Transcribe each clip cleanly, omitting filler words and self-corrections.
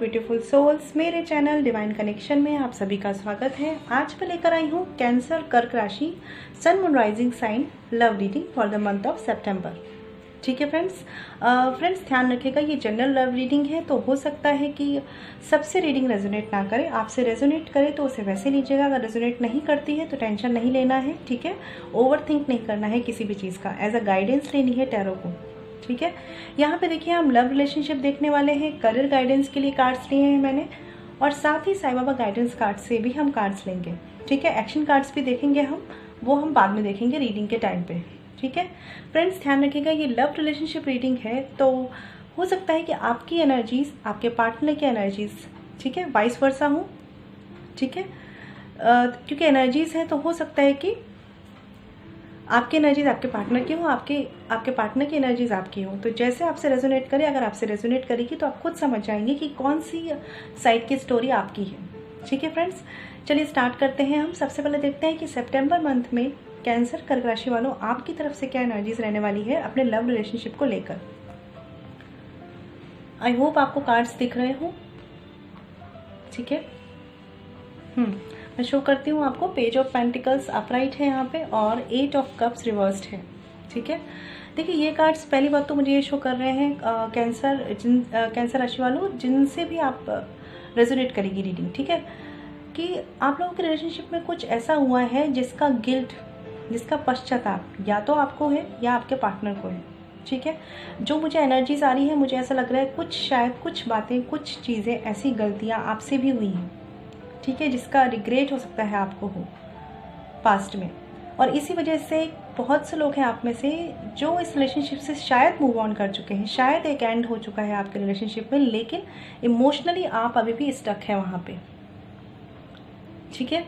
Beautiful souls, मेरे channel divine connection में आप सभी का स्वागत है। आज मैं लेकर आई हूँ कैंसर कर्क राशि sun moon rising sign love reading for the month of September. ठीक है फ्रेंड्स, ध्यान रखिएगा ये जनरल लव रीडिंग है, तो हो सकता है कि सबसे रीडिंग रेजोनेट ना करे। आपसे रेजोनेट करे तो उसे वैसे लीजिएगा, अगर रेजोनेट नहीं करती है तो टेंशन नहीं लेना है। ठीक है, ओवर थिंक नहीं करना है किसी भी चीज़ का, एज अ गाइडेंस लेनी है टैरो को। ठीक है, यहाँ पे देखिए हम लव रिलेशनशिप देखने वाले हैं, करियर गाइडेंस के लिए कार्ड्स लिए हैं मैंने, और साथ ही साईं बाबा गाइडेंस कार्ड से भी हम कार्ड्स लेंगे। ठीक है, एक्शन कार्ड्स भी देखेंगे हम, वो हम बाद में देखेंगे रीडिंग के टाइम पे। ठीक है फ्रेंड्स, ध्यान रखिएगा ये लव रिलेशनशिप रीडिंग है, तो हो सकता है कि आपकी एनर्जीज आपके पार्टनर की एनर्जीज, ठीक है, वाइस वर्सा हो। ठीक है, क्योंकि एनर्जीज है तो हो सकता है कि आपकी एनर्जीज आपके पार्टनर की हो, आपके पार्टनर की एनर्जीज आपकी हो। तो जैसे आपसे रेजोनेट करे, अगर आपसे रेजोनेट करेगी तो आप खुद समझ जाएंगे कि कौन सी साइड की स्टोरी आपकी है। ठीक है फ्रेंड्स, चलिए स्टार्ट करते हैं। हम सबसे पहले देखते हैं कि सितंबर मंथ में कैंसर कर्क राशि वालों आपकी तरफ से क्या एनर्जीज रहने वाली है अपने लव रिलेशनशिप को लेकर। आई होप आपको कार्ड्स दिख रहे हो। ठीक है, मैं शो करती हूँ आपको। पेज ऑफ पेंटिकल्स अपराइट है यहाँ पे और 8 ऑफ कप्स रिवर्स्ड है। ठीक है, देखिए ये कार्ड्स पहली बात तो मुझे ये शो कर रहे हैं कैंसर राशि वालों जिनसे भी आप रेजोनेट करेगी रीडिंग। ठीक है, कि आप लोगों के रिलेशनशिप में कुछ ऐसा हुआ है जिसका गिल्ट, जिसका पश्चाताप या तो आपको है या आपके पार्टनर को है। ठीक है, जो मुझे एनर्जीज आ रही है, मुझे ऐसा लग रहा है शायद कुछ बातें, कुछ चीज़ें, ऐसी गलतियाँ आपसे भी हुई हैं। ठीक है, जिसका रिग्रेट हो सकता है आपको हो पास्ट में, और इसी वजह से बहुत से लोग हैं आप में से जो इस रिलेशनशिप से शायद मूव ऑन कर चुके हैं, शायद एक एंड हो चुका है आपके रिलेशनशिप में, लेकिन इमोशनली आप अभी भी स्टक है वहाँ पे। ठीक है,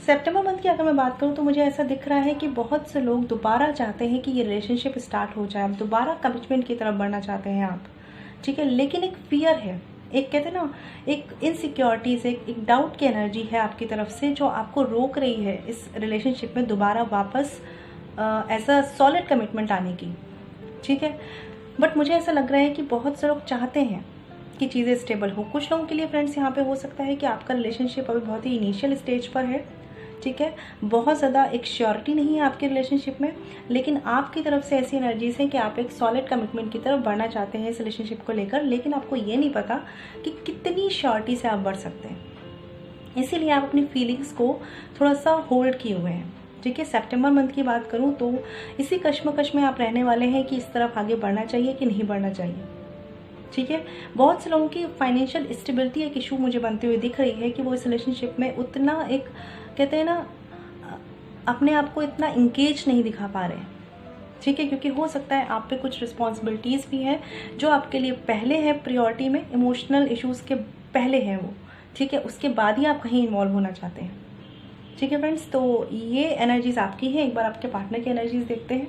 सितंबर मंथ की अगर मैं बात करूँ तो मुझे ऐसा दिख रहा है कि बहुत से लोग दोबारा चाहते हैं कि ये रिलेशनशिप स्टार्ट हो जाए, दोबारा कमिटमेंट की तरफ बढ़ना चाहते हैं आप। ठीक है, लेकिन एक फियर है, एक कहते हैं ना, एक इनसिक्योरिटीज, एक डाउट की एनर्जी है आपकी तरफ से जो आपको रोक रही है इस रिलेशनशिप में दोबारा वापस एज अ सॉलिड कमिटमेंट आने की। ठीक है, बट मुझे ऐसा लग रहा है कि बहुत से लोग चाहते हैं कि चीज़ें स्टेबल हो। कुछ लोगों के लिए फ्रेंड्स यहाँ पे हो सकता है कि आपका रिलेशनशिप अभी बहुत ही इनिशियल स्टेज पर है। ठीक है, बहुत ज़्यादा एक श्योरिटी नहीं है आपके रिलेशनशिप में, लेकिन आपकी तरफ से ऐसी एनर्जीज हैं कि आप एक सॉलिड कमिटमेंट की तरफ बढ़ना चाहते हैं इस रिलेशनशिप को लेकर, लेकिन आपको ये नहीं पता कि कितनी श्योरिटी से आप बढ़ सकते हैं। इसीलिए आप अपनी फीलिंग्स को थोड़ा सा होल्ड किए हुए हैं। ठीक है, सितंबर मंथ की बात करूँ तो इसी कश्मकश में आप रहने वाले हैं कि इस तरफ आगे बढ़ना चाहिए कि नहीं बढ़ना चाहिए। ठीक है, बहुत से लोगों की फाइनेंशियल स्टेबिलिटी एक इशू मुझे बनते हुए दिख रही है कि वो इस रिलेशनशिप में उतना एक कहते हैं ना, अपने आप को इतना इंगेज नहीं दिखा पा रहे हैं। ठीक है, क्योंकि हो सकता है आप पे कुछ रिस्पॉन्सिबिलिटीज़ भी हैं जो आपके लिए पहले है प्रायोरिटी में, इमोशनल इश्यूज़ के पहले हैं वो। ठीक है, उसके बाद ही आप कहीं इन्वॉल्व होना चाहते हैं। ठीक है फ्रेंड्स, तो ये एनर्जीज आपकी है। एक बार आपके पार्टनर की एनर्जीज देखते हैं।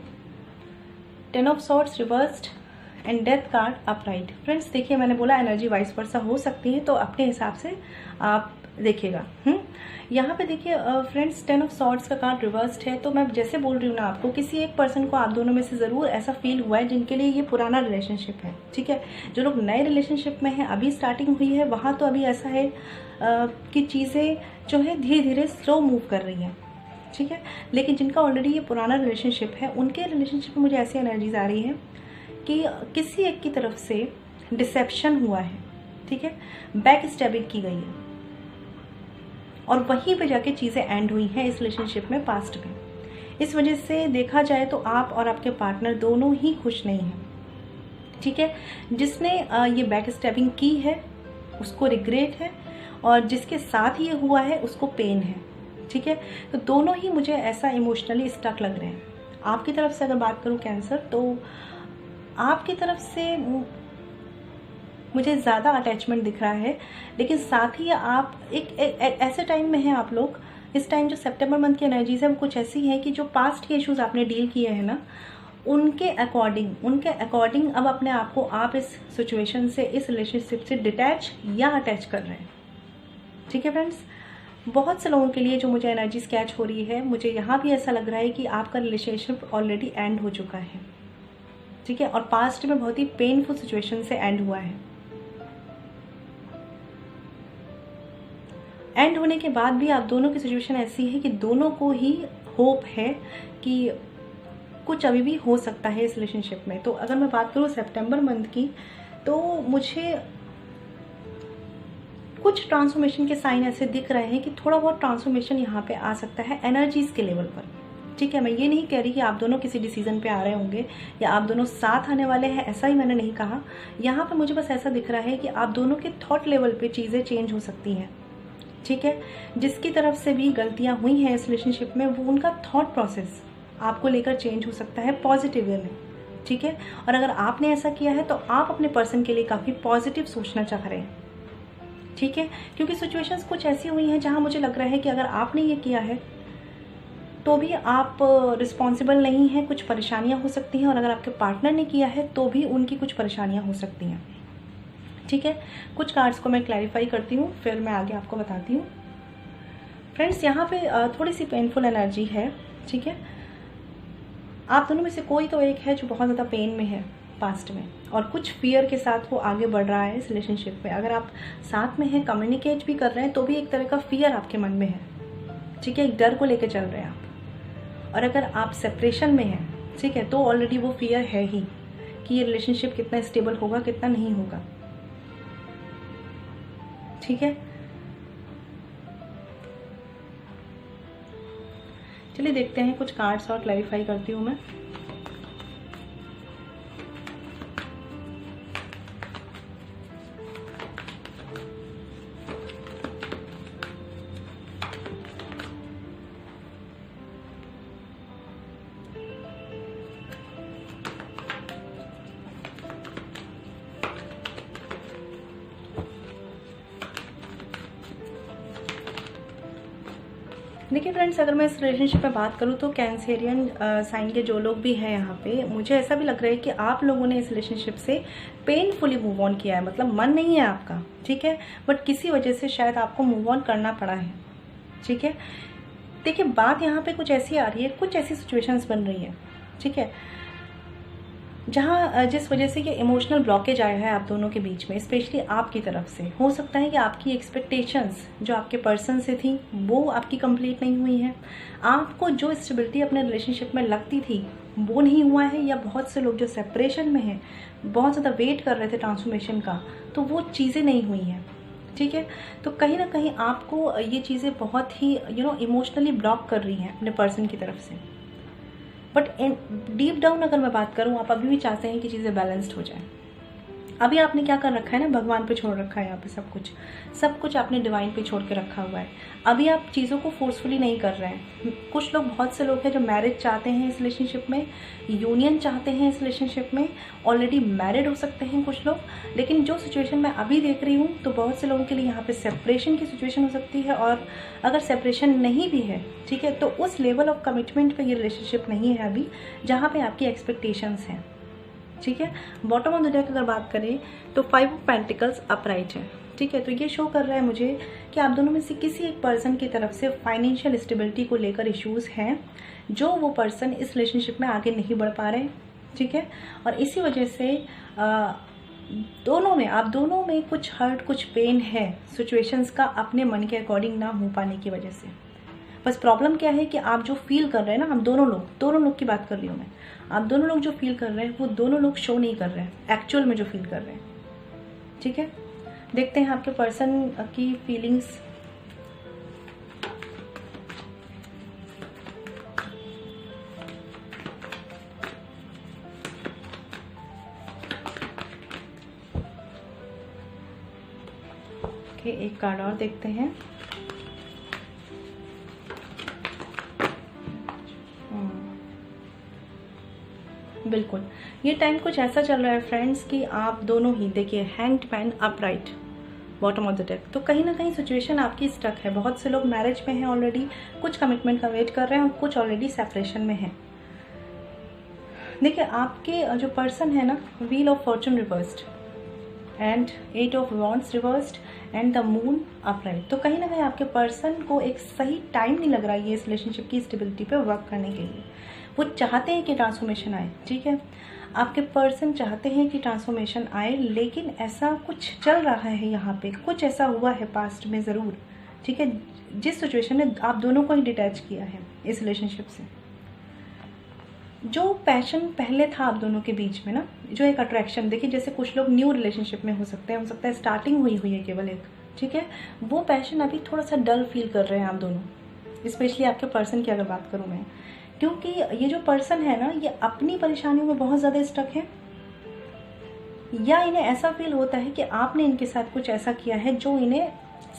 10 of swords reversed and death card upright. Friends देखिए, मैंने बोला एनर्जी वाइस वर्सा हो सकती है, तो अपने हिसाब से आप देखिएगा। यहाँ पे देखिए फ्रेंड्स 10 ऑफ सॉर्ड्स का कार्ड रिवर्स्ड है, तो मैं जैसे बोल रही हूँ ना आपको, किसी एक पर्सन को आप दोनों में से ज़रूर ऐसा फील हुआ है जिनके लिए ये पुराना रिलेशनशिप है। ठीक है, जो लोग नए रिलेशनशिप में हैं, अभी स्टार्टिंग हुई है, वहाँ तो अभी ऐसा है कि चीज़ें जो है धीरे धीरे स्लो मूव कर रही हैं। ठीक है, लेकिन जिनका ऑलरेडी ये पुराना रिलेशनशिप है, उनके रिलेशनशिप में मुझे ऐसी एनर्जीज आ रही हैं कि किसी एक की तरफ से डिसेप्शन हुआ है। ठीक है, बैक स्टैबिंग की गई है और वहीं पे जाके चीज़ें एंड हुई हैं इस रिलेशनशिप में पास्ट में। इस वजह से देखा जाए तो आप और आपके पार्टनर दोनों ही खुश नहीं हैं। ठीक है, जिसने ये बैक स्टैबिंग की है उसको रिग्रेट है, और जिसके साथ ये हुआ है उसको पेन है। ठीक है, तो दोनों ही मुझे ऐसा इमोशनली स्टक लग रहे हैं। आपकी तरफ से अगर बात करूँ कैंसर, तो आपकी तरफ से मुझे ज़्यादा अटैचमेंट दिख रहा है, लेकिन साथ ही आप एक ऐसे टाइम में हैं आप लोग। इस टाइम जो सितंबर मंथ की एनर्जीज है वो कुछ ऐसी है कि जो पास्ट के इश्यूज आपने डील किए हैं ना, उनके अकॉर्डिंग अब अपने आप को आप इस सिचुएशन से, इस रिलेशनशिप से डिटैच या अटैच कर रहे हैं। ठीक है फ्रेंड्स, बहुत से लोगों के लिए जो मुझे एनर्जी कैच हो रही है, मुझे यहाँ भी ऐसा लग रहा है कि आपका रिलेशनशिप ऑलरेडी एंड हो चुका है। ठीक है, और पास्ट में बहुत ही पेनफुल सिचुएशन से एंड हुआ है। एंड होने के बाद भी आप दोनों की सिचुएशन ऐसी है कि दोनों को ही होप है कि कुछ अभी भी हो सकता है इस रिलेशनशिप में। तो अगर मैं बात करूँ सितंबर मंथ की, तो मुझे कुछ ट्रांसफॉर्मेशन के साइन ऐसे दिख रहे हैं कि थोड़ा बहुत ट्रांसफॉर्मेशन यहाँ पे आ सकता है एनर्जीज के लेवल पर। ठीक है, मैं ये नहीं कह रही कि आप दोनों किसी डिसीजन पे आ रहे होंगे या आप दोनों साथ आने वाले हैं, ऐसा ही मैंने नहीं कहा। यहाँ पे मुझे बस ऐसा दिख रहा है कि आप दोनों के थॉट लेवल पे चीज़ें चेंज हो सकती हैं। ठीक है, जिसकी तरफ से भी गलतियाँ हुई हैं इस रिलेशनशिप में, वो उनका थॉट प्रोसेस आपको लेकर चेंज हो सकता है पॉजिटिव वे में। ठीक है, और अगर आपने ऐसा किया है तो आप अपने पर्सन के लिए काफ़ी पॉजिटिव सोचना चाह रहे हैं। ठीक है, क्योंकि सिचुएशंस कुछ ऐसी हुई हैं जहां मुझे लग रहा है कि अगर आपने ये किया है तो भी आप रिस्पॉन्सिबल नहीं हैं, कुछ परेशानियां हो सकती हैं, और अगर आपके पार्टनर ने किया है तो भी उनकी कुछ परेशानियां हो सकती हैं। ठीक है, कुछ कार्ड्स को मैं क्लैरिफाई करती हूँ, फिर मैं आगे आपको बताती हूँ। फ्रेंड्स, यहाँ पे थोड़ी सी पेनफुल एनर्जी है। ठीक है, आप दोनों में से कोई तो एक है जो बहुत ज़्यादा पेन में है पास्ट में, और कुछ फियर के साथ वो आगे बढ़ रहा है इस रिलेशनशिप में। अगर आप साथ में हैं, कम्युनिकेट भी कर रहे हैं, तो भी एक तरह का फियर आपके मन में है। ठीक है, एक डर को लेकर चल रहे हैं आप। और अगर आप सेपरेशन में हैं, ठीक है, तो ऑलरेडी वो फियर है ही कि ये रिलेशनशिप कितना स्टेबल होगा, कितना नहीं होगा। ठीक है, चलिए देखते हैं, कुछ कार्ड्स और क्लैरिफाई करती हूँ मैं। देखिए फ्रेंड्स, अगर मैं इस रिलेशनशिप में बात करूँ तो कैंसेरियन साइन के जो लोग भी हैं यहाँ पे, मुझे ऐसा भी लग रहा है कि आप लोगों ने इस रिलेशनशिप से पेनफुली मूव ऑन किया है। मतलब मन नहीं है आपका, ठीक है, बट किसी वजह से शायद आपको मूव ऑन करना पड़ा है। ठीक है, देखिए बात यहाँ पे कुछ ऐसी आ रही है, कुछ ऐसी सिचुएशंस बन रही है, ठीक है, जहाँ जिस वजह से ये इमोशनल ब्लॉकेज आया है आप दोनों के बीच में, स्पेशली आपकी तरफ से। हो सकता है कि आपकी एक्सपेक्टेशंस जो आपके पर्सन से थी वो आपकी कंप्लीट नहीं हुई हैं। आपको जो स्टेबिलिटी अपने रिलेशनशिप में लगती थी वो नहीं हुआ है, या बहुत से लोग जो सेपरेशन में हैं बहुत ज़्यादा वेट कर रहे थे ट्रांसफॉर्मेशन का, तो वो चीज़ें नहीं हुई हैं। ठीक है, तो कहीं ना कहीं आपको ये चीज़ें बहुत ही इमोशनली ब्लॉक कर रही हैं अपने पर्सन की तरफ से। बट डीप डाउन अगर मैं बात करूँ, आप अभी भी चाहते हैं कि चीज़ें बैलेंस्ड हो जाए। अभी आपने क्या कर रखा है ना, भगवान पे छोड़ रखा है यहाँ पे सब कुछ आपने डिवाइन पे छोड़ के रखा हुआ है। अभी आप चीज़ों को फोर्सफुली नहीं कर रहे हैं। कुछ लोग, बहुत से लोग हैं जो मैरिज चाहते हैं इस रिलेशनशिप में, यूनियन चाहते हैं इस रिलेशनशिप में, ऑलरेडी मैरिड हो सकते हैं कुछ लोग। लेकिन जो सिचुएशन मैं अभी देख रही हूँ, तो बहुत से लोगों के लिए यहाँ पे सेपरेशन की सिचुएशन हो सकती है। और अगर सेपरेशन नहीं भी है, ठीक है, तो उस लेवल ऑफ कमिटमेंट पे ये रिलेशनशिप नहीं है अभी जहाँ पे आपकी एक्सपेक्टेशंस हैं। ठीक है, बॉटम ऑफ द डेक अगर बात करें तो 5 ऑफ पेंटिकल्स अपराइट है। ठीक है, तो ये शो कर रहा है मुझे कि आप दोनों में से किसी एक पर्सन की तरफ से फाइनेंशियल स्टेबिलिटी को लेकर इश्यूज हैं, जो वो पर्सन इस रिलेशनशिप में आगे नहीं बढ़ पा रहे। ठीक है, और इसी वजह से आप दोनों में कुछ हर्ट, कुछ पेन है सिचुएशंस का, अपने मन के अकॉर्डिंग ना हो पाने की वजह से। बस प्रॉब्लम क्या है कि आप जो फील कर रहे हैं ना, हम दोनों लोग की बात कर रही हूँ मैं, आप दोनों लोग जो फील कर रहे हैं वो दोनों लोग शो नहीं कर रहे हैं एक्चुअल में जो फील कर रहे हैं। ठीक है, देखते हैं आपके पर्सन की फीलिंग्स। ओके, एक कार्ड और देखते हैं। बिल्कुल, ये टाइम कुछ ऐसा चल रहा है फ्रेंड्स कि आप दोनों ही, देखिए hanged man upright, bottom of the deck, तो कहीं ना कहीं सिचुएशन आपकी स्टक है। बहुत से लोग मैरिज में हैं ऑलरेडी, कुछ कमिटमेंट का वेट कर रहे हैं, और कुछ ऑलरेडी सेपरेशन में हैं। देखिए आपके जो पर्सन है ना, wheel of Fortune reversed and 8 of wands reversed and the moon upright, तो कहीं ना कहीं आपके पर्सन को एक सही टाइम नहीं लग रहा है इस रिलेशनशिप की स्टेबिलिटी पे वर्क करने के लिए। वो चाहते हैं कि ट्रांसफॉर्मेशन आए। ठीक है, आपके पर्सन चाहते हैं कि ट्रांसफॉर्मेशन आए, लेकिन ऐसा कुछ चल रहा है यहाँ पे, कुछ ऐसा हुआ है पास्ट में ज़रूर, ठीक है, जिस सिचुएशन ने आप दोनों को ही डिटैच किया है इस रिलेशनशिप से। जो पैशन पहले था आप दोनों के बीच में ना, जो एक अट्रैक्शन, देखिए जैसे कुछ लोग न्यू रिलेशनशिप में हो सकते हैं, हो सकता है स्टार्टिंग हुई है केवल एक, ठीक है, वो पैशन अभी थोड़ा सा डल फील कर रहे हैं आप दोनों, स्पेशली आपके पर्सन की अगर बात करूँ मैं, क्योंकि ये जो पर्सन है ना, ये अपनी परेशानियों में बहुत ज़्यादा स्टक है, या इन्हें ऐसा फील होता है कि आपने इनके साथ कुछ ऐसा किया है जो इन्हें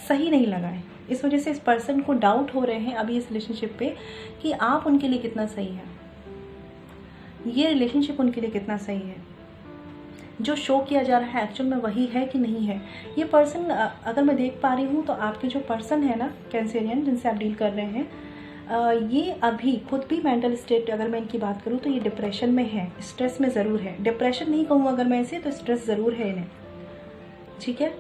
सही नहीं लगा है। इस वजह से इस पर्सन को डाउट हो रहे हैं अभी इस रिलेशनशिप पे कि आप उनके लिए कितना सही है, ये रिलेशनशिप उनके लिए कितना सही है, जो शो किया जा रहा है एक्चुअल में वही है कि नहीं है। ये पर्सन अगर मैं देख पा रही हूँ तो आपके जो पर्सन है ना कैंसेरियन, जिनसे आप डील कर रहे हैं, ये अभी खुद भी मेंटल स्टेट अगर मैं इनकी बात करूँ तो ये डिप्रेशन में है, स्ट्रेस में ज़रूर है। डिप्रेशन नहीं कहूँ अगर मैं इसे, तो स्ट्रेस ज़रूर है इन्हें, ठीक है।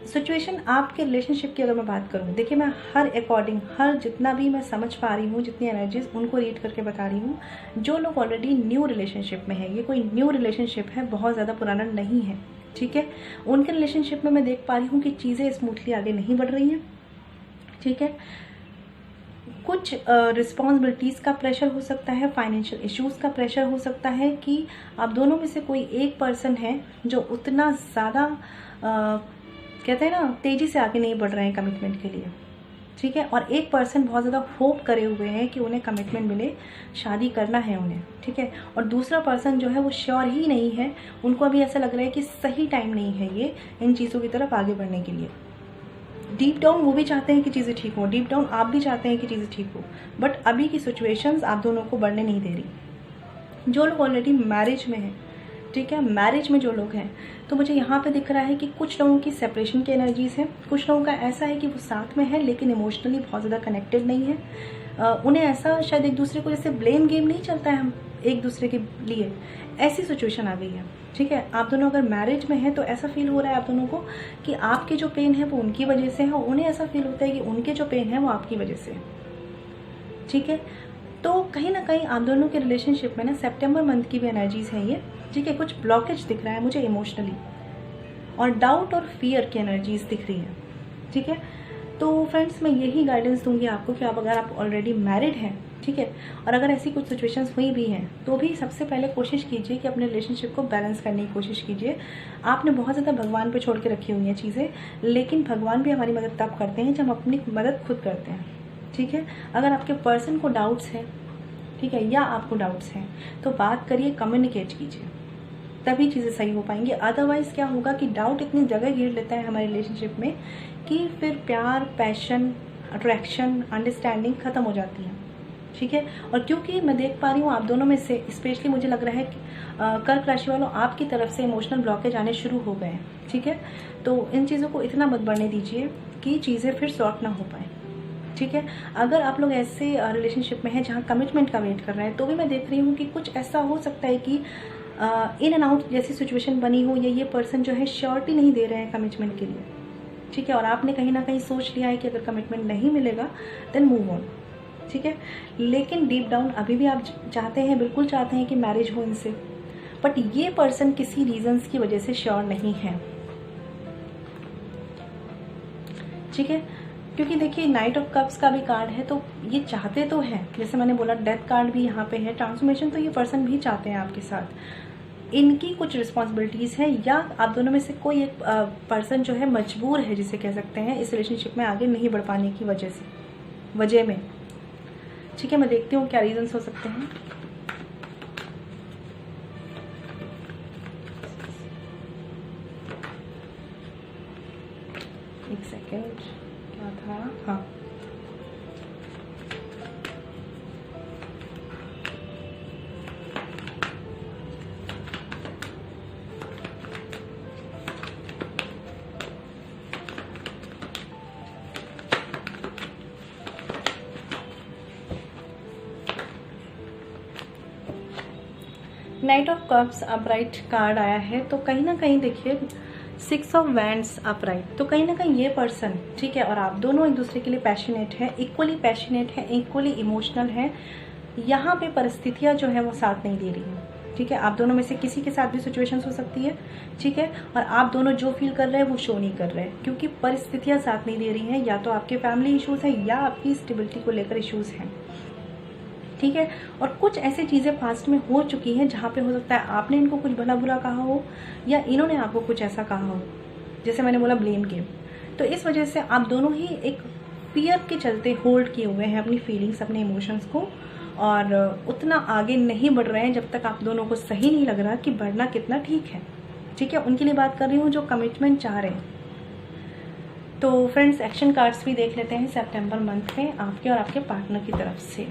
सिचुएशन आपके रिलेशनशिप की अगर मैं बात करूँ, देखिए मैं हर अकॉर्डिंग, हर जितना भी मैं समझ पा रही हूँ, जितनी एनर्जीज उनको रीड करके बता रही हूँ। जो लोग ऑलरेडी न्यू रिलेशनशिप में है, ये कोई न्यू रिलेशनशिप है, बहुत ज़्यादा पुराना नहीं है, ठीक है, उनके रिलेशनशिप में मैं देख पा रही हूँ कि चीज़ें स्मूथली आगे नहीं बढ़ रही हैं, ठीक है। कुछ रिस्पॉन्सिबिलिटीज़ का प्रेशर हो सकता है, फाइनेंशियल इश्यूज़ का प्रेशर हो सकता है कि आप दोनों में से कोई एक पर्सन है जो उतना ज़्यादा कहते हैं ना तेज़ी से आगे नहीं बढ़ रहे हैं कमिटमेंट के लिए, ठीक है, और एक पर्सन बहुत ज़्यादा होप करे हुए हैं कि उन्हें कमिटमेंट मिले, शादी करना है उन्हें, ठीक है, और दूसरा पर्सन जो है वो श्योर ही नहीं है, उनको अभी ऐसा लग रहा है कि सही टाइम नहीं है ये इन चीज़ों की तरफ आगे बढ़ने के लिए। डीप डाउन वो भी चाहते हैं कि चीज़ें ठीक हों, डीप डाउन आप भी चाहते हैं कि चीज़ें ठीक हो, बट अभी की सिचुएशंस आप दोनों को बढ़ने नहीं दे रही। जो लोग ऑलरेडी मैरिज में हैं, ठीक है, मैरिज में जो लोग हैं, तो मुझे यहाँ पे दिख रहा है कि कुछ लोगों की सेपरेशन की एनर्जीज हैं, कुछ लोगों का ऐसा है कि वो साथ में है लेकिन इमोशनली बहुत ज़्यादा कनेक्टेड नहीं है। उन्हें ऐसा शायद एक दूसरे को, जैसे ब्लेम गेम नहीं चलता है हम एक दूसरे के लिए, ऐसी सिचुएशन आ गई है, ठीक है। आप दोनों अगर मैरिज में हैं तो ऐसा फील हो रहा है आप दोनों को कि आपके जो पेन है वो उनकी वजह से है, और उन्हें ऐसा फील होता है कि उनके जो पेन है वो आपकी वजह से है, ठीक है। तो कहीं ना कहीं आप दोनों के रिलेशनशिप में ना सितंबर मंथ की भी एनर्जीज है ये, ठीक है, कुछ ब्लॉकेज दिख रहा है मुझे इमोशनली, और डाउट और फियर की एनर्जीज दिख रही है, ठीक है। तो फ्रेंड्स मैं यही गाइडेंस दूंगी आपको कि अगर आप ऑलरेडी मैरिड हैं, ठीक है, और अगर ऐसी कुछ सिचुएशंस हुई भी हैं तो भी सबसे पहले कोशिश कीजिए कि अपने रिलेशनशिप को बैलेंस करने की कोशिश कीजिए। आपने बहुत ज़्यादा भगवान पे छोड़ के रखी हुई हैं चीज़ें, लेकिन भगवान भी हमारी मदद तब करते हैं जब हम अपनी मदद खुद करते हैं, ठीक है। अगर आपके पर्सन को डाउट्स है, ठीक है, या आपको डाउट्स हैं, तो बात करिए, कम्युनिकेट कीजिए, तभी चीज़ें सही हो पाएंगी। अदरवाइज़ क्या होगा कि डाउट इतनी जगह घेर लेता है हमारे रिलेशनशिप में कि फिर प्यार, पैशन, अट्रैक्शन, अंडरस्टैंडिंग ख़त्म हो जाती है, ठीक है। और क्योंकि मैं देख पा रही हूँ आप दोनों में से स्पेशली मुझे लग रहा है कि कर्क राशि वालों आपकी तरफ से इमोशनल ब्लॉकेज आने शुरू हो गए हैं, ठीक है। तो इन चीज़ों को इतना मत बढ़ने दीजिए कि चीज़ें फिर सॉर्ट ना हो पाए, ठीक है। अगर आप लोग ऐसे रिलेशनशिप में हैं जहाँ कमिटमेंट का वेट कर रहे हैं, तो भी मैं देख रही हूँ कि कुछ ऐसा हो सकता है कि इन एंड आउट जैसी सिचुएशन बनी हो, या ये पर्सन जो है श्योरिटी नहीं दे रहे हैं कमिटमेंट के लिए, ठीक है, और आपने कहीं ना कहीं सोच लिया है कि अगर कमिटमेंट नहीं मिलेगा देन मूव ऑन, ठीक है। लेकिन डीप डाउन अभी भी आप चाहते हैं, बिल्कुल चाहते हैं कि मैरिज हो इनसे, बट ये पर्सन किसी रीजंस की वजह से श्योर नहीं है, ठीक है। क्योंकि देखिए नाइट ऑफ कप्स का भी कार्ड है, तो ये चाहते तो हैं, जैसे मैंने बोला डेथ कार्ड भी यहाँ पे है, ट्रांसफॉर्मेशन तो ये पर्सन भी चाहते हैं आपके साथ। इनकी कुछ रिस्पॉन्सिबिलिटीज़ है, या आप दोनों में से कोई एक पर्सन जो है मजबूर है, जिसे कह सकते हैं, इस रिलेशनशिप में आगे नहीं बढ़ पाने की वजह में, ठीक है। मैं देखती हूँ क्या रीजंस हो सकते हैं। एक सेकेंड, क्या था, हाँ, night of cups upright card आया है, तो कहीं ना कहीं देखिए 6 ऑफ वैंड्स अपराइट, तो कहीं ना कहीं ये पर्सन, ठीक है, और आप दोनों एक दूसरे के लिए पैशनेट है, इक्वली पैशनेट है, इक्वली इमोशनल है। यहाँ पे परिस्थितियाँ जो है वो साथ नहीं दे रही हैं, ठीक है। आप दोनों में से किसी के साथ भी सिचुएशंस हो सकती है, ठीक है। और आप दोनों जो फील कर रहे हैं वो शो नहीं कर रहे हैं, क्योंकि परिस्थितियां साथ नहीं दे रही हैं। या तो आपके फैमिली इश्यूज हैं या आपकी स्टेबिलिटी को लेकर इश्यूज हैं, ठीक है। और कुछ ऐसी चीज़ें पास्ट में हो चुकी हैं जहाँ पे हो सकता है आपने इनको कुछ भला बुरा कहा हो या इन्होंने आपको कुछ ऐसा कहा हो, जैसे मैंने बोला ब्लेम गेम। तो इस वजह से आप दोनों ही एक फियर के चलते होल्ड किए हुए हैं अपनी फीलिंग्स, अपने इमोशंस को, और उतना आगे नहीं बढ़ रहे हैं जब तक आप दोनों को सही नहीं लग रहा कि बढ़ना कितना ठीक है, ठीक है। उनके लिए बात कर रही हूँ जो कमिटमेंट चाह रहे हैं। तो फ्रेंड्स, एक्शन कार्ड्स भी देख लेते हैं सितंबर मंथ में आपके और आपके पार्टनर की तरफ से।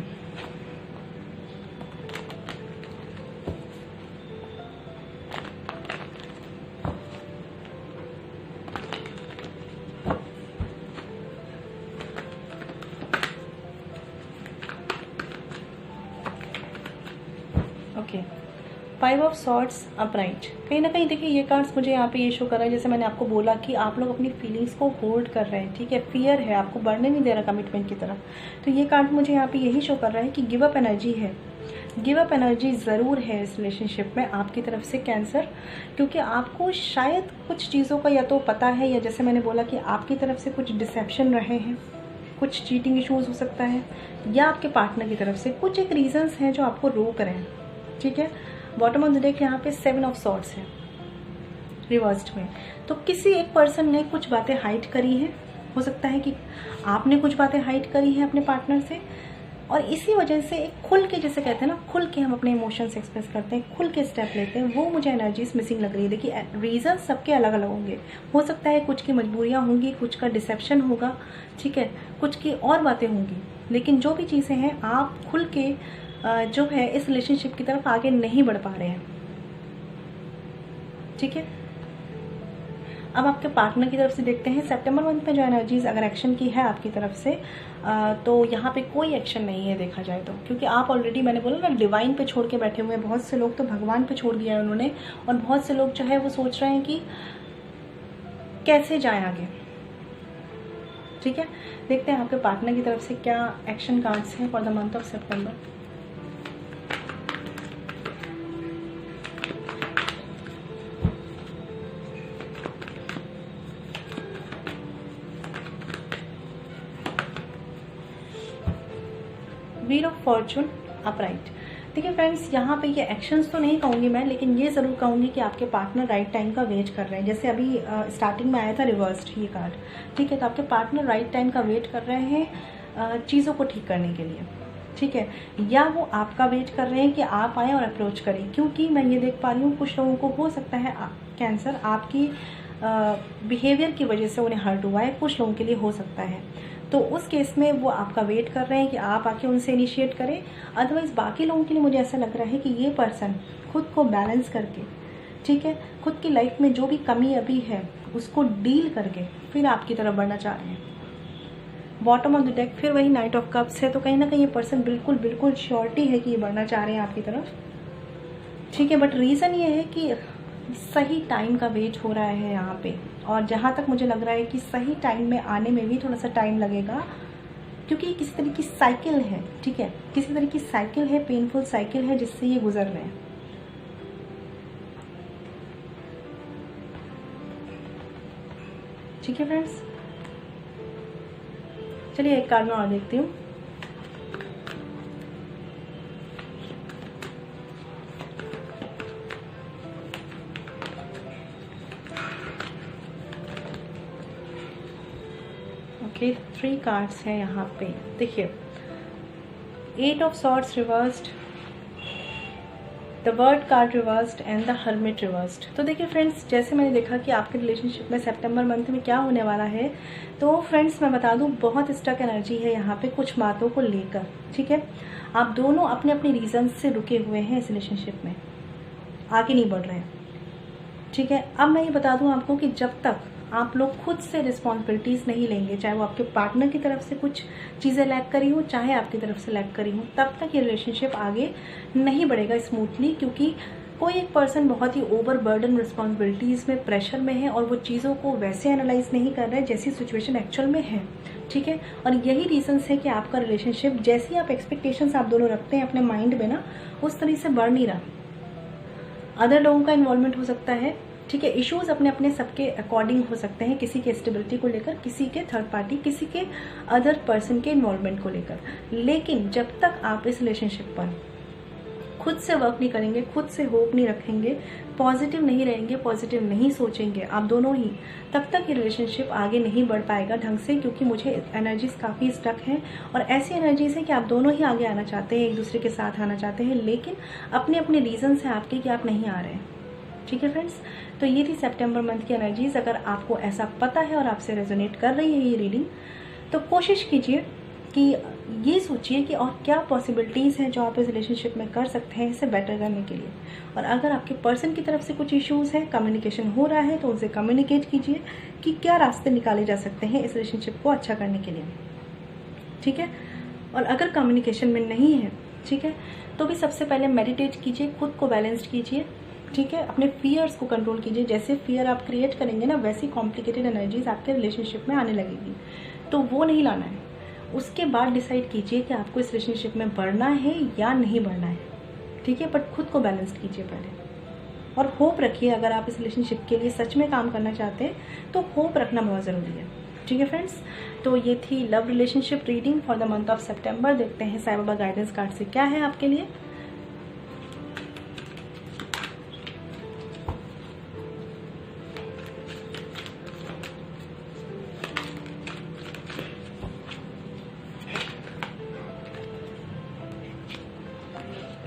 Okay, 5 of swords upright. कहीं ना कहीं देखिए ये कार्ड्स मुझे यहाँ पे ये शो कर रहा है, जैसे मैंने आपको बोला कि आप लोग अपनी फीलिंग्स को होल्ड कर रहे हैं, ठीक है। फियर है, आपको बढ़ने नहीं दे रहा कमिटमेंट की तरफ। तो ये कार्ड मुझे यहाँ पे यही शो कर रहा है कि गिव अप एनर्जी है, गिव अप एनर्जी ज़रूर है इस रिलेशनशिप में आपकी तरफ से कैंसर, क्योंकि आपको शायद कुछ चीज़ों का या तो पता है, या जैसे मैंने बोला कि आपकी तरफ से कुछ डिसेप्शन रहे हैं, कुछ चीटिंग इश्यूज हो सकता है, या आपके पार्टनर की तरफ से कुछ एक रीजंस हैं जो आपको रोक रहे हैं, ठीक है। बॉटम ऑफ द डेक यहाँ पे 7 ऑफ सॉर्ड्स है रिवर्स्ड में। तो किसी एक पर्सन ने कुछ बातें हाइड करी हैं, हो सकता है कि आपने कुछ बातें हाइड करी हैं अपने पार्टनर से, और इसी वजह से एक खुल के, जैसे कहते हैं ना, खुल के हम अपने इमोशंस एक्सप्रेस करते हैं, खुल के स्टेप लेते हैं, वो मुझे एनर्जीज मिसिंग लग रही है। देखिए रीज़न सबके अलग अलग होंगे, हो सकता है कुछ की मजबूरियाँ होंगी, कुछ का डिसेप्शन होगा, ठीक है, कुछ की और बातें होंगी, लेकिन जो भी चीज़ें हैं आप खुल के जो है इस रिलेशनशिप की तरफ आगे नहीं बढ़ पा रहे हैं, ठीक है। अब आपके पार्टनर की तरफ से देखते हैं सितंबर मंथ में जो एनर्जीज अगर एक्शन की है आपकी तरफ से, तो यहाँ पे कोई एक्शन नहीं है देखा जाए तो, क्योंकि आप ऑलरेडी, मैंने बोला ना, डिवाइन पे छोड़ के बैठे हुए हैं। बहुत से लोग तो भगवान पे छोड़ दिया है उन्होंने, और बहुत से लोग जो है वो सोच रहे हैं कि कैसे जाएं आगे, ठीक है। देखते हैं आपके पार्टनर की तरफ से क्या एक्शन कार्ड्स हैं for the month of September. Wheel of Fortune upright. देखिए फ्रेंड्स, यहाँ पे ये एक्शंस तो नहीं कहूँगी मैं, लेकिन ये ज़रूर कहूँगी कि आपके पार्टनर राइट टाइम का वेट कर रहे हैं। जैसे अभी स्टार्टिंग में आया था रिवर्स्ड ये कार्ड, ठीक है। तो आपके पार्टनर राइट टाइम का वेट कर रहे हैं चीज़ों को ठीक करने के लिए, ठीक है, या वो आपका वेट कर रहे हैं कि आप आएँ और अप्रोच करें। क्योंकि मैं ये देख पा रही हूँ कुछ लोगों को हो सकता है कैंसर आपकी बिहेवियर की वजह से उन्हें हर्ट हुआ है, कुछ लोगों के लिए हो सकता है। तो उस केस में वो आपका वेट कर रहे हैं कि आप आके उनसे इनिशिएट करें। अदरवाइज बाकी लोगों के लिए मुझे ऐसा लग रहा है कि ये पर्सन खुद को बैलेंस करके, ठीक है, खुद की लाइफ में जो भी कमी अभी है उसको डील करके फिर आपकी तरफ बढ़ना चाह रहे हैं। बॉटम ऑफ द डेक फिर वही नाइट ऑफ कप्स है। तो कहीं ना कहीं ये पर्सन बिल्कुल बिल्कुल श्योरिटी है कि ये बढ़ना चाह रहे हैं आपकी तरफ, ठीक है। बट रीज़न ये है कि सही टाइम का वेट हो रहा है यहाँ पे, और जहाँ तक मुझे लग रहा है कि सही टाइम में आने में भी थोड़ा सा टाइम लगेगा, क्योंकि ये किसी तरह की साइकिल है, ठीक है, किसी तरह की साइकिल है, पेनफुल साइकिल है जिससे ये गुजर रहे हैं। ठीक है फ्रेंड्स, चलिए एक कार्ड में और देखती हूँ। ओके, 3 कार्ड्स हैं यहाँ पे। देखिए 8 of swords reversed, the word card reversed and the hermit reversed. तो देखिए फ्रेंड्स, जैसे मैंने देखा कि आपके रिलेशनशिप में सितंबर मंथ में क्या होने वाला है, तो फ्रेंड्स मैं बता दूं बहुत स्टक एनर्जी है यहाँ पे कुछ बातों को लेकर, ठीक है। आप दोनों अपने अपने रीजन से रुके हुए हैं इस रिलेशनशिप में, आगे नहीं बढ़ रहे हैं, ठीक है। अब मैं ये बता दूं आपको कि जब तक आप लोग खुद से रिस्पॉन्सिबिलिटीज़ नहीं लेंगे, चाहे वो आपके पार्टनर की तरफ से कुछ चीज़ें लैक करी हो, चाहे आपकी तरफ से लैक करी हो, तब तक ये रिलेशनशिप आगे नहीं बढ़ेगा स्मूथली। क्योंकि कोई एक पर्सन बहुत ही ओवर बर्डन रिस्पॉन्सिबिलिटीज़ में, प्रेशर में है, और वो चीज़ों को वैसे एनालाइज नहीं कर रहा है जैसी सिचुएशन एक्चुअल में है, ठीक है। और यही रीजंस है कि आपका रिलेशनशिप, जैसी आप एक्सपेक्टेशंस आप दोनों रखते हैं अपने माइंड में ना, उस तरह से बढ़ नहीं रहा, अदर लोगों का इन्वॉल्वमेंट हो सकता है, ठीक है। इश्यूज अपने अपने सबके अकॉर्डिंग हो सकते हैं, किसी के स्टेबिलिटी को लेकर, किसी के थर्ड पार्टी, किसी के अदर पर्सन के इन्वॉल्वमेंट को लेकर। लेकिन जब तक आप इस रिलेशनशिप पर खुद से वर्क नहीं करेंगे, खुद से होप नहीं रखेंगे, पॉजिटिव नहीं रहेंगे, पॉजिटिव नहीं सोचेंगे आप दोनों ही, तब तक ये रिलेशनशिप आगे नहीं बढ़ पाएगा ढंग से। क्योंकि मुझे एनर्जीज काफ़ी स्टक हैं और ऐसी एनर्जीज हैं कि आप दोनों ही आगे आना चाहते हैं, एक दूसरे के साथ आना चाहते हैं, लेकिन अपने अपने रीजंस हैं आपके कि आप नहीं आ रहे हैं, ठीक है फ्रेंड्स। तो ये थी सितंबर मंथ की एनर्जीज। अगर आपको ऐसा पता है और आपसे रेजोनेट कर रही है ये रीडिंग, तो कोशिश कीजिए कि ये सोचिए कि और क्या पॉसिबिलिटीज़ हैं जो आप इस रिलेशनशिप में कर सकते हैं इसे बेटर करने के लिए। और अगर आपके पर्सन की तरफ से कुछ इश्यूज़ हैं, कम्युनिकेशन हो रहा है, तो उनसे कम्युनिकेट कीजिए कि क्या रास्ते निकाले जा सकते हैं इस रिलेशनशिप को अच्छा करने के लिए, ठीक है। और अगर कम्युनिकेशन में नहीं है, ठीक है, तो भी सबसे पहले मेडिटेट कीजिए, खुद को बैलेंस्ड कीजिए, ठीक है। अपने फियर्स को कंट्रोल कीजिए। जैसे फियर आप क्रिएट करेंगे ना, वैसी कॉम्प्लिकेटेड एनर्जीज आपके रिलेशनशिप में आने लगेगी, तो वो नहीं लाना है। उसके बाद डिसाइड कीजिए कि आपको इस रिलेशनशिप में बढ़ना है या नहीं बढ़ना है, ठीक है। बट खुद को बैलेंस कीजिए पहले, और होप रखिए। अगर आप इस रिलेशनशिप के लिए सच में काम करना चाहते हैं तो होप रखना बहुत ज़रूरी है, ठीक है फ्रेंड्स। तो ये थी love relationship reading for the month of September. देखते हैं साईं बाबा गाइडेंस कार्ड से क्या है आपके लिए।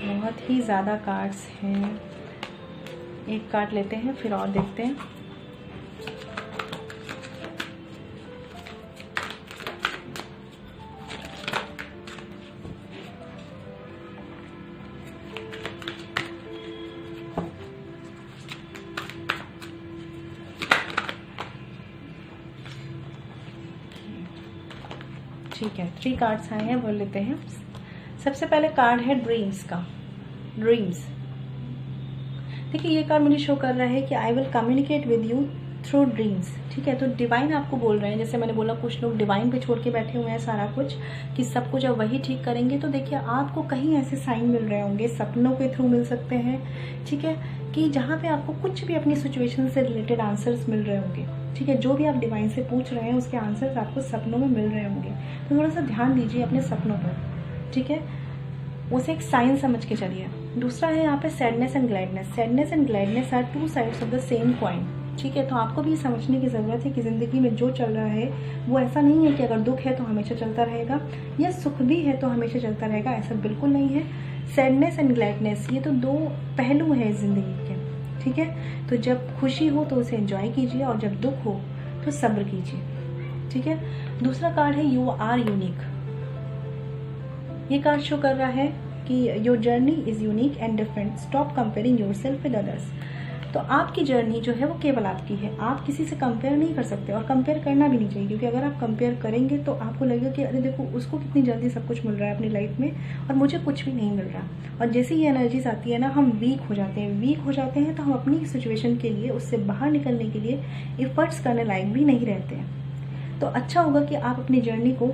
बहुत ही ज़्यादा कार्ड्स हैं, एक कार्ड लेते हैं फिर और देखते हैं। ठीक है, 3 कार्ड्स आए हैं, वो लेते हैं। सबसे पहले कार्ड है ड्रीम्स का। ड्रीम्स, देखिए ये कार्ड मुझे शो कर रहा है कि I will communicate with you through dreams, ठीक है। तो डिवाइन आपको बोल रहे हैं, जैसे मैंने बोला कुछ लोग डिवाइन पे छोड़ के बैठे हुए हैं सारा कुछ, कि सब कुछ अब वही ठीक करेंगे। तो देखिए आपको कहीं ऐसे साइन मिल रहे होंगे, सपनों के थ्रू मिल सकते हैं, ठीक है, कि जहाँ पे आपको कुछ भी अपनी सिचुएशन से रिलेटेड आंसर्स मिल रहे होंगे, ठीक है। जो भी आप डिवाइन से पूछ रहे हैं उसके आंसर्स आपको सपनों में मिल रहे होंगे। तो थोड़ा सा ध्यान दीजिए अपने सपनों पर, ठीक है, उसे एक साइन समझ के चलिए। दूसरा है यहाँ पे sadness and gladness. Sadness and gladness are 2 sides of the same coin, ठीक है। तो आपको भी समझने की ज़रूरत है कि ज़िंदगी में जो चल रहा है वो ऐसा नहीं है कि अगर दुख है तो हमेशा चलता रहेगा, या सुख भी है तो हमेशा चलता रहेगा, ऐसा बिल्कुल नहीं है। सैडनेस एंड ग्लैडनेस ये तो 2 पहलू हैं ज़िंदगी के, ठीक है। तो जब खुशी हो तो उसे एंजॉय कीजिए, और जब दुख हो तो सब्र कीजिए, ठीक है। दूसरा कार्ड है यू आर यूनिक। ये कार्ड शो कर रहा है कि your journey is unique and different, stop comparing yourself with others. तो आपकी जर्नी जो है वो केवल आपकी है, आप किसी से कंपेयर नहीं कर सकते, और कंपेयर करना भी नहीं चाहिए। क्योंकि अगर आप कंपेयर करेंगे तो आपको लगेगा कि अरे देखो उसको कितनी जल्दी सब कुछ मिल रहा है अपनी लाइफ में और मुझे कुछ भी नहीं मिल रहा। और जैसे ये एनर्जीज आती है ना, हम वीक हो जाते हैं। वीक हो जाते हैं तो हम अपनी सिचुएशन के लिए, उससे बाहर निकलने के लिए एफर्ट्स करने लायक भी नहीं रहते हैं। तो अच्छा होगा कि आप अपनी जर्नी को,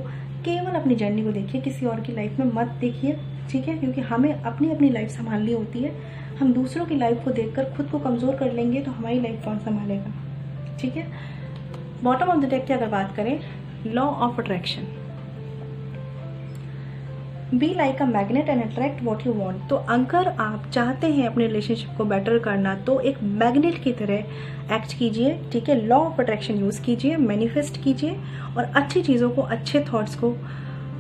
केवल अपनी जर्नी को देखिए, किसी और की लाइफ में मत देखिए, ठीक है। क्योंकि हमें अपनी अपनी लाइफ संभालनी होती है। हम दूसरों की लाइफ को देखकर खुद को कमज़ोर कर लेंगे तो हमारी लाइफ कौन संभालेगा, ठीक है। बॉटम ऑफ द डेक की अगर बात करें, law of attraction, be like a magnet and attract what you want. तो अगर आप चाहते हैं अपने रिलेशनशिप को बेटर करना तो एक मैग्नेट की तरह एक्ट कीजिए, ठीक है। लॉ ऑफ अट्रैक्शन यूज़ कीजिए, मैनिफेस्ट कीजिए, और अच्छी चीज़ों को, अच्छे थॉट्स को,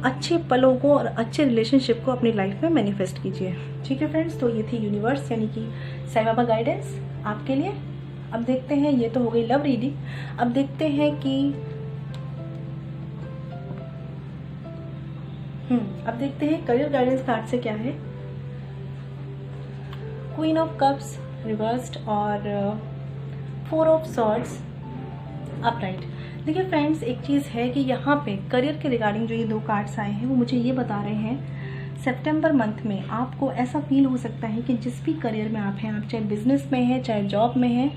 अच्छे पलों को और अच्छे रिलेशनशिप को अपनी लाइफ में मैनिफेस्ट कीजिए, ठीक है फ्रेंड्स। तो ये थी यूनिवर्स यानी कि साईं बाबा गाइडेंस आपके लिए। अब देखते हैं, ये तो हो गई लव रीडिंग। अब देखते हैं कि अब देखते हैं करियर गाइडेंस कार्ड से क्या है। क्वीन ऑफ कप्स रिवर्स्ड और 4 ऑफ सॉर्ड्स अपराइट। देखिए फ्रेंड्स, एक चीज़ है कि यहाँ पे करियर के रिगार्डिंग जो ये 2 कार्ड्स आए हैं वो मुझे ये बता रहे हैं, सितंबर मंथ में आपको ऐसा फील हो सकता है कि जिस भी करियर में आप हैं, आप चाहे बिजनेस में हैं, चाहे जॉब में हैं,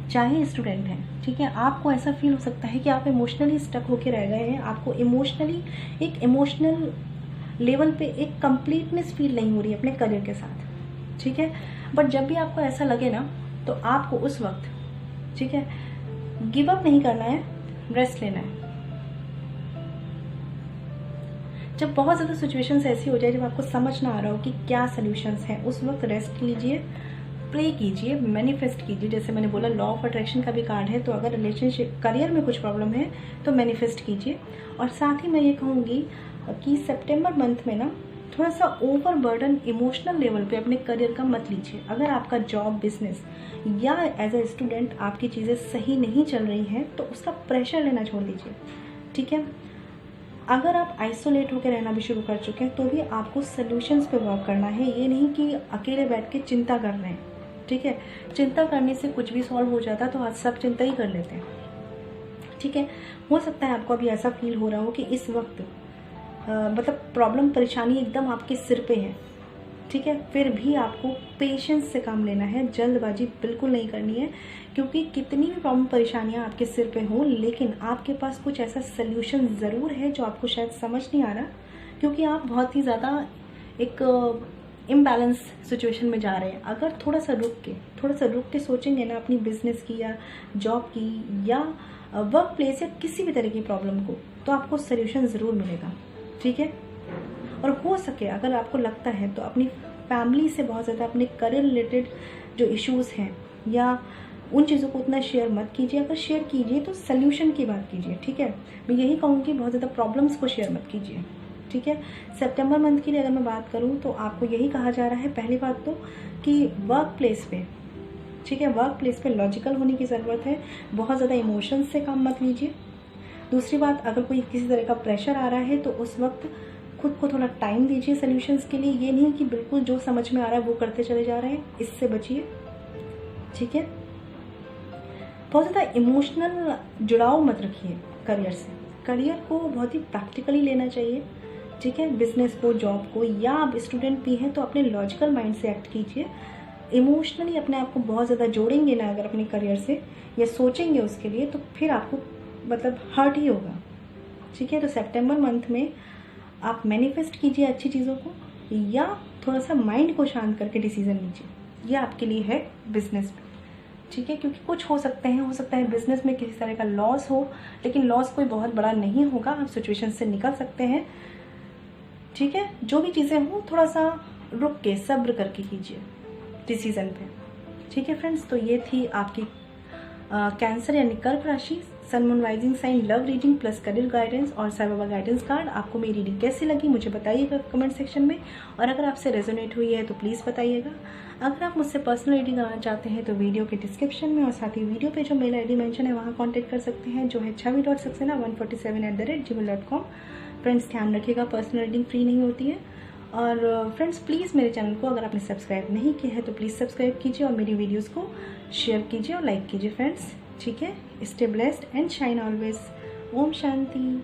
चाहे स्टूडेंट हैं, ठीक है, आपको ऐसा फील हो सकता है कि आप इमोशनली स्टक होके रह गए हैं। आपको इमोशनली, एक इमोशनल लेवल पे एक कंप्लीटनेस फील नहीं हो रही है अपने करियर के साथ, ठीक है। बट जब भी आपको ऐसा लगे ना, तो आपको उस वक्त, ठीक है, गिव अप नहीं करना है, रेस्ट लेना है। जब बहुत ज़्यादा सिचुएशंस ऐसी हो जाए जब आपको समझ ना आ रहा हो कि क्या सॉल्यूशंस हैं, उस वक्त रेस्ट लीजिए, प्रे कीजिए, मैनिफेस्ट कीजिए। जैसे मैंने बोला, लॉ ऑफ अट्रैक्शन का भी कार्ड है, तो अगर रिलेशनशिप करियर में कुछ प्रॉब्लम है तो मैनिफेस्ट कीजिए। और साथ ही मैं ये कहूँगी कि सितंबर मंथ में ना थोड़ा सा ओवर बर्डन इमोशनल लेवल पे अपने करियर का मत लीजिए। अगर आपका जॉब, बिजनेस या एज अ स्टूडेंट आपकी चीज़ें सही नहीं चल रही हैं तो उसका प्रेशर लेना छोड़ दीजिए, ठीक है। अगर आप आइसोलेट होकर रहना भी शुरू कर चुके हैं तो भी आपको सॉल्यूशंस पे वर्क करना है। ये नहीं कि अकेले बैठ के चिंता कर रहे हैं, ठीक है। चिंता करने से कुछ भी सॉल्व हो जाता तो आज सब चिंता ही कर लेते हैं, ठीक है। हो सकता है आपको अभी ऐसा फील हो रहा हो कि इस वक्त मतलब प्रॉब्लम, परेशानी एकदम आपके सिर पे है, ठीक है। फिर भी आपको पेशेंस से काम लेना है, जल्दबाजी बिल्कुल नहीं करनी है, क्योंकि कितनी भी प्रॉब्लम, परेशानियां आपके सिर पे हों, लेकिन आपके पास कुछ ऐसा सल्यूशन ज़रूर है जो आपको शायद समझ नहीं आ रहा, क्योंकि आप बहुत ही ज़्यादा एक इम्बैलेंस सिचुएशन में जा रहे हैं। अगर थोड़ा सा रुक के सोचेंगे ना अपनी बिजनेस की या जॉब की या वर्क प्लेस या किसी भी तरह की प्रॉब्लम को, तो आपको सल्यूशन ज़रूर मिलेगा, ठीक है। और हो सके अगर आपको लगता है तो अपनी फैमिली से बहुत ज़्यादा अपने करियर रिलेटेड जो इश्यूज़ हैं या उन चीज़ों को उतना शेयर मत कीजिए। अगर शेयर कीजिए तो सल्यूशन की बात कीजिए, ठीक है। मैं यही कहूँगी, बहुत ज़्यादा प्रॉब्लम्स को शेयर मत कीजिए, ठीक है। सितंबर मंथ के लिए अगर मैं बात करूँ तो आपको यही कहा जा रहा है, पहली बात तो कि वर्क प्लेस पे, ठीक है, वर्क प्लेस पे लॉजिकल होने की ज़रूरत है, बहुत ज़्यादा इमोशंस से काम मत लीजिए। दूसरी बात, अगर कोई किसी तरह का प्रेशर आ रहा है तो उस वक्त खुद को थोड़ा टाइम दीजिए सॉल्यूशंस के लिए। ये नहीं कि बिल्कुल जो समझ में आ रहा है वो करते चले जा रहे हैं, इससे बचिए, ठीक है। बहुत ज़्यादा इमोशनल जुड़ाव मत रखिए करियर से। करियर को बहुत ही प्रैक्टिकली लेना चाहिए, ठीक है। बिजनेस को, जॉब को, या आप स्टूडेंट भी हैं तो अपने लॉजिकल माइंड से एक्ट कीजिए। इमोशनली अपने आप को बहुत ज़्यादा जोड़ेंगे ना अगर अपने करियर से या सोचेंगे उसके लिए, तो फिर आपको मतलब हर्ट ही होगा, ठीक है। तो सितंबर मंथ में आप मैनिफेस्ट कीजिए अच्छी चीज़ों को, या थोड़ा सा माइंड को शांत करके डिसीजन लीजिए। ये आपके लिए है बिजनेस में, ठीक है। क्योंकि कुछ हो सकता है बिजनेस में किसी तरह का लॉस हो, लेकिन लॉस कोई बहुत बड़ा नहीं होगा, आप सिचुएशन से निकल सकते हैं, ठीक है। जो भी चीज़ें हों थोड़ा सा रुक के सब्र करके कीजिए डिसीजन पे, ठीक है फ्रेंड्स। तो ये थी आपकी कैंसर यानी कर्क राशि, sun moon rising sign, love reading plus career guidance और साई बाबा गाइडेंस कार्ड। आपको मेरी रीडिंग कैसी लगी मुझे बताइएगा कमेंट सेक्शन में, और अगर आपसे रेजोनेट हुई है तो प्लीज़ बताइएगा। अगर आप मुझसे पर्सनल रीडिंग करना चाहते हैं तो वीडियो के डिस्क्रिप्शन में और साथ ही वीडियो पे जो मेल ID मेंशन है वहाँ कॉन्टैक्ट कर सकते हैं, जो है chavi.saxena147@gmail.com। फ्रेंड्स ध्यान रखिएगा, पर्सनल रीडिंग फ्री नहीं होती है। और फ्रेंड्स प्लीज़ मेरे चैनल को अगर आपने सब्सक्राइब नहीं किया है तो प्लीज़ सब्सक्राइब कीजिए और मेरी वीडियोज़ को शेयर कीजिए और लाइक कीजिए फ्रेंड्स, ठीक है। Stay blessed and shine always. ओम शांति।